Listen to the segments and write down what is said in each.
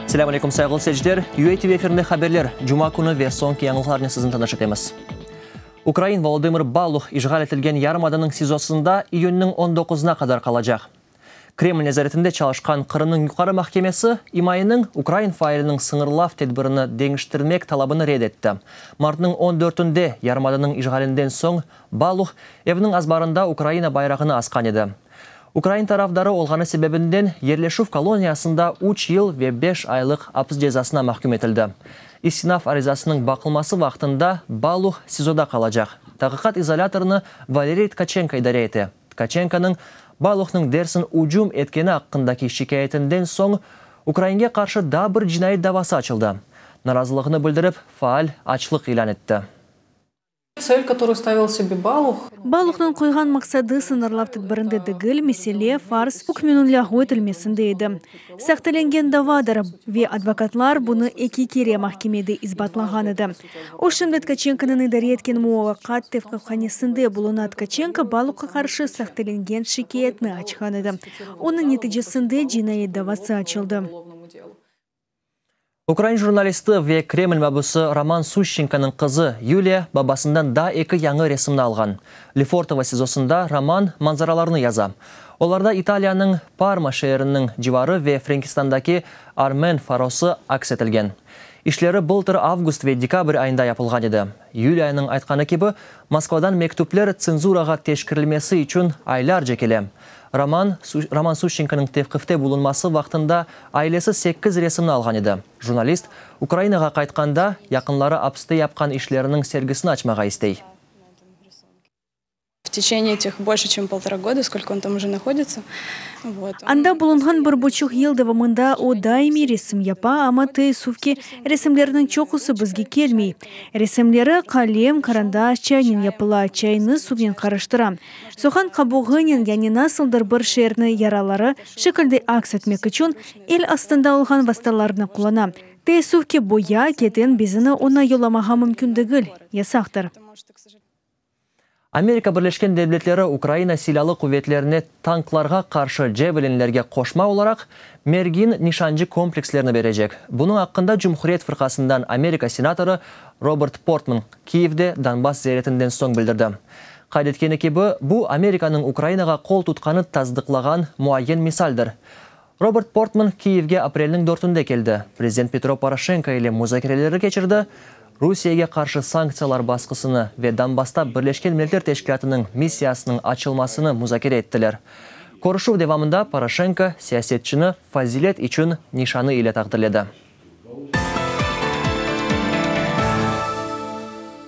Assalamu alaikum sayğılı seyirciler. UATV efirinde haberler Cuma günü ve sonki yanılgılarını sizin tanışık etmez. Ukrayn Volodymyr Balukh işgal etilgen yarımadanın sizosunda iyunun 19'una kadar kalacak. Kreml nezaretinde çalışkan Kırım'ın yukarı mahkemesi İmayının Ukrayn failinin sınırlav tedbirini değiştirmek talabını reddetti. Mart'ın 14'ünde yarımadanın işgalinden son Balukh evinin azbarında Ukrayna bayrağını askan edi. Ukrayn tarafdары olğanı sebebinden yerleşiv koloniyasında 3 yıl ve 5 aylık hapis cezasına mahkum etildi. İstinaf arizasının bakılması vaxtında Balukh sizoda kalacak. Tağıqat izolatorunu Valeriy Tkachenko idare etti. Tkachenko'nun Balukh'ның dersin ucum etkeni hakkındaki şikayetinden son Ukrayna'ya karşı daha bir cinayet davası açıldı. Narazılığını bildirip faal açlık ilan etti. Цель, которую ставил себе Балух. Балухның қойған мақсады сынарлав тедбірінде дегіл меселе фарс үкменун ляғу етілмесінде еді. Сақталенген давадар ве адвокатлар бұны эки кере махкемеде избатлаған еді. Ошында Ткаченконың идаре еткен муавақат тевқавханесінде бұлына Ткаченко Балухқа қаршы сақталенген шикаятны ачқан еді. Оның нәтижесінде jinayet davası açıldı. Ukrayn jurnalisti ve Kreml mabusu Roman Sushchenko'nın kızı Yulia babasından daha iki yanı resimini algan. Lefortovo sizosunda Roman manzaralarını yaza. Onlarda İtalya'nın Parma şehrinin civarı ve Frankistan'daki Armen farosu aks etilgen. İşleri былтыр avgust ve dekabr ayında yapılgan edi. Yulia'nın aytqаны gibi Moskvadan mektuplar cenzuraga teşkirilmesi için aylarca kele. Roman Sushchenko'nun tevqifte bulunması vaxtında ailesi 8 resimini algan edi. Jurnalist Ukraynaga qaytqanda yakınları hapiste yapқан işlerinin sergisini açmağa istey. В течение этих больше, чем 1,5 года, сколько он там уже находится. Анда bulungan 1,5 yıl devamında o daimi resim yapa ama suvki resimlerinin çokusu bizge kelmey. Resimleri kalem, karandaş, çaynin yapıla çayını suvyen karıştıram. Soğan kabuğının yani nasıldır bir şehrini yaraları şekilde aks etmek için el astında olgan vasıtalarını kullanam. Suvki boya keten bizini ona yolamağa mümkün değil, yasaktır. Amerika Birleşken Devletleri Ukrayna silahlı kuvvetlerine tanklarga karşı Javelinlerge koşma olarak Mergin nişancı komplekslerini verecek. Bunun hakkında Cumhuriyet Fırkasından Amerika Senatörü Robert Portman Kiev'de Donbass ziyaretinden son bildirdi. Kaydetkeni gibi bu Amerika'nın Ukrayna'ga kol tutkanı tasdiklagan muayyen misaldir. Robert Portman Kiev'ge aprelin 4'ünde keldi. Prezident Petro Poroshenko ile muzakereleri geçirdi. Rusiyaga karşı sanksiyalar baskısını ve Donbass'ta Birleşken Milletler Teşkilatı'nın missiyasının açılmasını muzakere ettiler. Konuşuv devamında Poroshenko siyasetçini fazilet için nişanı ile takdirledi.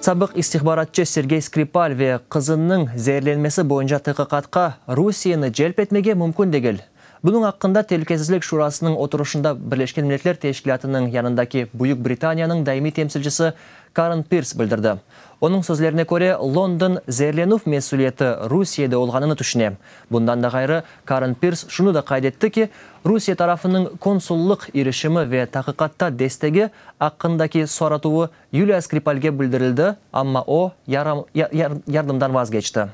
Sabık istihbaratçı Sergey Skripal ve kızının zehirlenmesi boyunca tığıqatqa Rusiya'nı celp etmege mümkün değil. Bunun hakkında Tehlikesizlik Şurası'nın oturuşunda Birleşken Milletler Teşkilatı'nın yanındaki Büyük Britanya'nın daimi temsilcisi Karen Pierce bildirdi. Onun sözlerine göre London zehirlenuf mesuliyeti Rusya'da olganını düşüne. Bundan da gayrı Karen Pierce şunu da kaydetti ki Rusya tarafının konsulluk irişimi ve tahkikatta desteği hakkındaki soratuvu Yulia Skripal'ge bildirildi ama o yardımdan vazgeçti.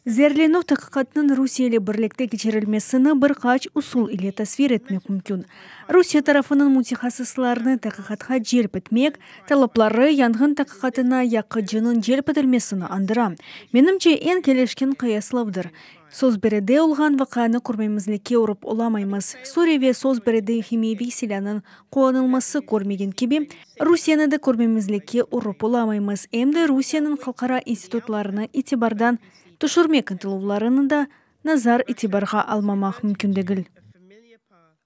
Zehirlenүү tahqiqatının Rusiya ile birlikte geçirilmesini birkaç usul ile tasvir etmek mümkün. Rusya tarafının mutaxassislarını tahqiqatga celp etmek, talapları yangın tahqiqatına yakıcının celp edilmesini andıram. Menimce en kelişkin kıyaslavdır. Söz berede olgan vakаны көрмемізлікке ұрып olamayız. Suriye ve söz berede химиеvi silahının kullanılması görmegen gibi, Rusya'nı da көрмемізлікке ұрып olamayız. Hem de Rusya'nın halkara institutlarını itibardan düşürmek ынтылууларını da nazar itibarga almamak mümkün değil.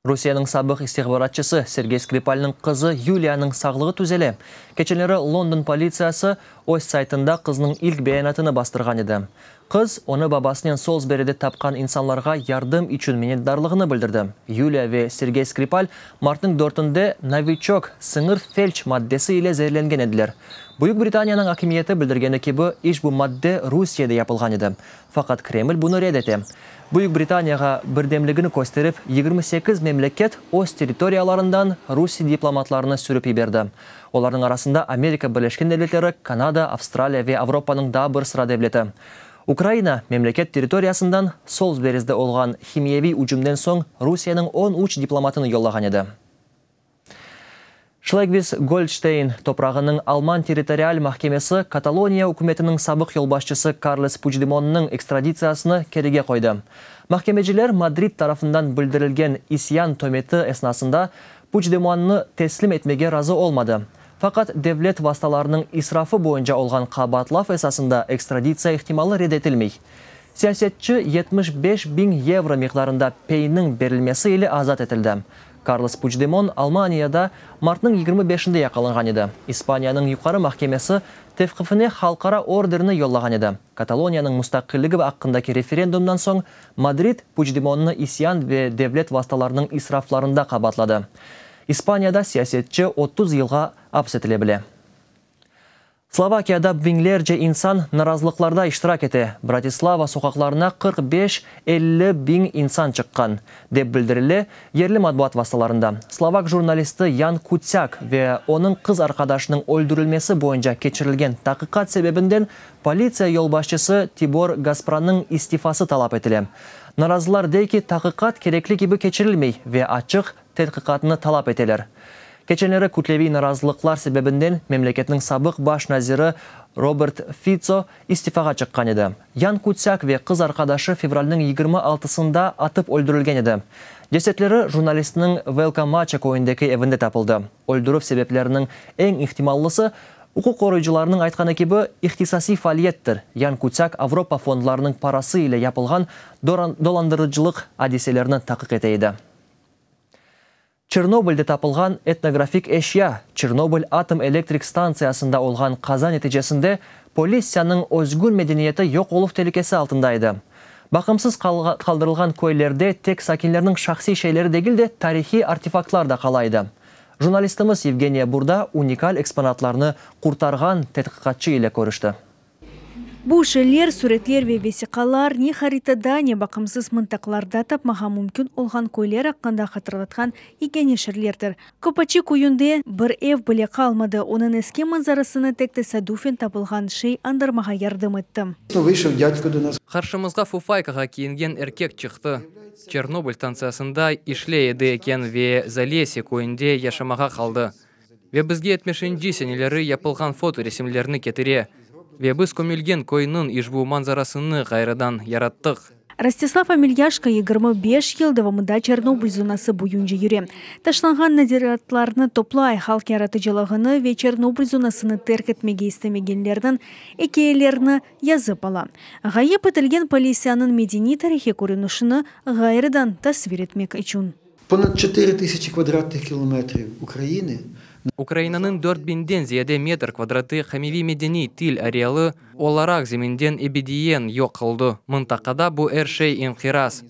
Rusiyanın sabık istihbaratçısı Sergey Skripal'ın kızı Yulia'nın sağlığı tüzeli. Keçenleri London polisiyası o saytında kızının ilk beyanatını bastırgan edi. Kız onu babasının Salisbury'de tapkan insanlarga yardım için minnettarlığını bildirdi. Yulia ve Sergey Skripal Mart'ın 4'ünde Novichok sınır felç maddesi ile zehirlengen ediler. Büyük Britanya'nın hakimiyeti bildirgeni gibi iş bu madde Rusya'da yapılgan edi. Fakat Kreml bunu reddetti. Büyük Britanya'ga birdemligini gösterip 28 memleket öz territoriyalarından Rusya diplomatlarını sürüp iberdi. Onların arasında Amerika Birleşken Devletleri, Kanada, Avstralya ve Avrupa'nın daha bir sıra devleti. Украина мемлекет территориясындан Солсберизде олған химиеви үжімден соң Русияның 13 дипломатын йоллаған еді. Шлегвис-Гольдштейн топрағының Алман территориаль махкемесі Каталония үкіметінің сабық yolбашчысы Карлес Пучдемонның экстрадициясыны кереге қойды. Махкемежілер Мадрид тарафынан білдірілген исиян төметі эснасында Пучдемонны теслим етмеге разы олмады. Фақат devlet васталарының исрафы бойынша олған қабатлав эсасында экстрадиция ихтималы редетілмей. Саясетчі 75.000 евро миқдарында пейінің берілмесі елі азат етілді. Карлес Пучдемон Алманияда мартның 25-інде яқалынған еді. Испанияның юқары махкемесі тевқифіне халқара ордеріні йоллаған еді. Каталонияның мұстақиллігі аққындаки референдумдан соң Мадрид Пучдемонны исиян ве devlet васталарының исрафларында қабатлады. Испанияда саясетчі 30 жылға апсетіле біле. Словакияда бинглерce инсан наразылықларда иштирак еті. Братислава соқақларына 45-50 бин инсан чыққан, деп білдірілі ерлі матбуат васталарында. Словак журналисті Ян Куцяк ве оның қыз арқадашының өлдірілмесі бойынша кечірілген тақиқат себебінден полиция yolбашчысы Тибор Гаспранның истифасы талап етілі. Наразылар дейки тақиқат керекли кебі кечірілмей ве ачық тетқиқатыны талап етелер. Кеченері күтлеви наразылықлар себебінден мемлекетінің сабық баш назиры Роберт Фицо истифаға чыққан еді. Ян Куцяк ве қыз арқадашы февральның 26-сында атып өлдірілген еді. Десетлері журналистінің Велка Мача көйіндекі евінде тапылды. Өлдіріп себеплерінің ең ихтималлысы Укук корuyucularının айтқан екебі ихтисаси фалиеттір. Ян Куцяк Авропа фондларының парасы ile yapılған доlandırıcılık hadiselеріні тақиқ етейді. Чернобыльде тапылған этнографик эшия Чернобыль атом электрик станциясында олған қаза нәтижесінде полицияның өзгүн мәдениеті yok олуп телекесі алтындайды. Бақымсыз қалдырылған көйлерде тек сакинлерінің шақси шейлері дегілде тарихи артефактлар да қалайды. Журналистimiz Евгения Бурда уникаль экспонатларны куртарган тетқиқатчы ile көрішті. Бұл шелер, суретлер ве весиқалар не харитада, не бақымсыз мынтақларда тапмаға мүмкін олған көйлер аққанда қатырлатқан егене шерлердір. Көпачи көйінде бір ев біле қалмады, оның еске манзарасыны текті садуфен табылған шей андырмаға ярдым етті. Қаршымызға фуфайкаға киінген еркек чықты. Чернобыль станциясында ишле еді екен ве залесе көйінде яшамаға қалды. Ве бізге етмешінді сенелері япылған фото ресімлеріні кетіре. Ве біз көмілген көйінің ижбу манзарасыны ғайрадан яраттық. Ростислав Амельяшка 25 жылдавымында Чернобыль зонасы бойынжа юре. Ташланған надиратларны топлай халк яратыжылығыны ве Чернобыль зонасыны терк етмеге істемегенлердің екеелеріні язып ала. Ғайып етілген полицияның медени тарихи көрінушіні ғайрыдан тасвир етмек үшін. Понад 4000 квадратных километров Украины. Украинаның 4000-ден зияде метр квадраты хамиви медени тил ареалы оларақ земенден эбедиен йоқ қылды. Мынтақада бұ әршей инқирас.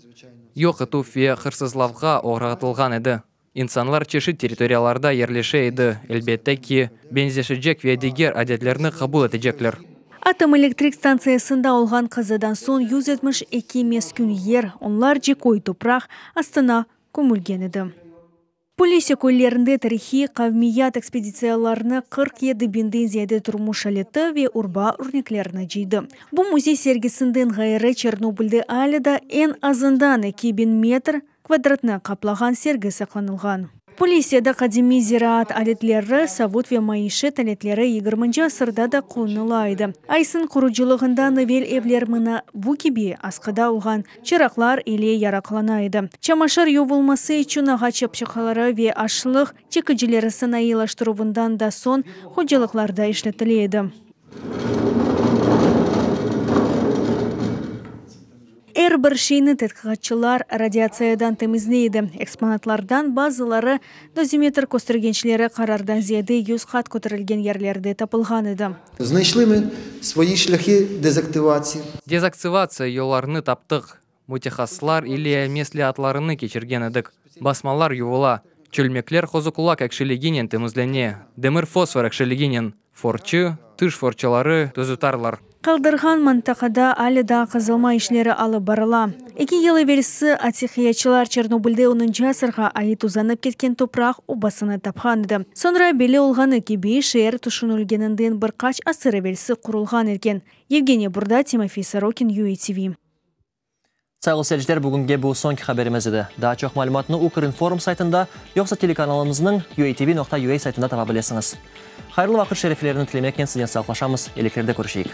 Йоқ ету фе қырсызлавға оғратылған еді. Инсанлар чеші территорияларда ерлеше еді. Әлбетте ки бензешіжек ве дегер әдетлеріні қабыл етежеклер. Атом электрик станциясында олған қазадан сон 172 мескүн ер, онлар жекой топрақ астына көмілген еді. Полиция көйлерінде тарихи қавмият экспедицияларыны 47 бинден зияде тұрмыш әлеті ве урба үрнеклеріні жейді. Бұл музей сергісінден ғайыры Чернобыльде әліда ән азындан 2000 метр квадратны қаплаған сергі сақланылған. Полицияда қадими зираат алетлері, савут ве маишы тәлетлері 20 асырда да қолынылайды. Айсын құруджылығында новел евлерміні букеби асқыда оған чырақлар или ярақланайды. Чамашар ювылмасы үшін ағач чапшықалары ве ашылық чекіджілері сынайылаштыруындан да сон ходжалықларда ішлетіледі. Бір шейні тәтқиқатчылар радиациядан темізлейді. Экспонатлардан базылары дозиметр көстіргеншілері қарардан зияды 100 қат көтірілген ерлерде тапылған еді. Знайшли ми свої шляхи дезактивації. Дезактивация yollarını таптық. Мутехаслар или меслі атларыны кечірген едік. Басмалар ювыла. Чөлмеклер қозықулак әкшілігінен темізлене. Демір фосфор әкшілігінен. Форчы, тыш форчылары төзутарлар. Қалдырған мантақада әлі да қызылма ішлері алып барыла. 2 ел верісі атихиячылар Чернобыльде 10 асырға айыт узанып кеткен топрақ обасыны тапқаныды. Sonra белі олғаны кебей шер тұшынылгенінден бір қач асыры верісі құрылған ерген. Евгения Бурда, Тимофей Сорокин, UATV. Сайлы сәлждер бүгінге бұл соңки қаберіміз еді. Daha çok мәліматыны Укринформ сайтында, yoxsa телеканалымызның UATV.ua сайтында таба білесіңіз. Хайырлы вақыт шерефлерінің тілемекен сізден сақлашамыз, елеклерде көрішейік.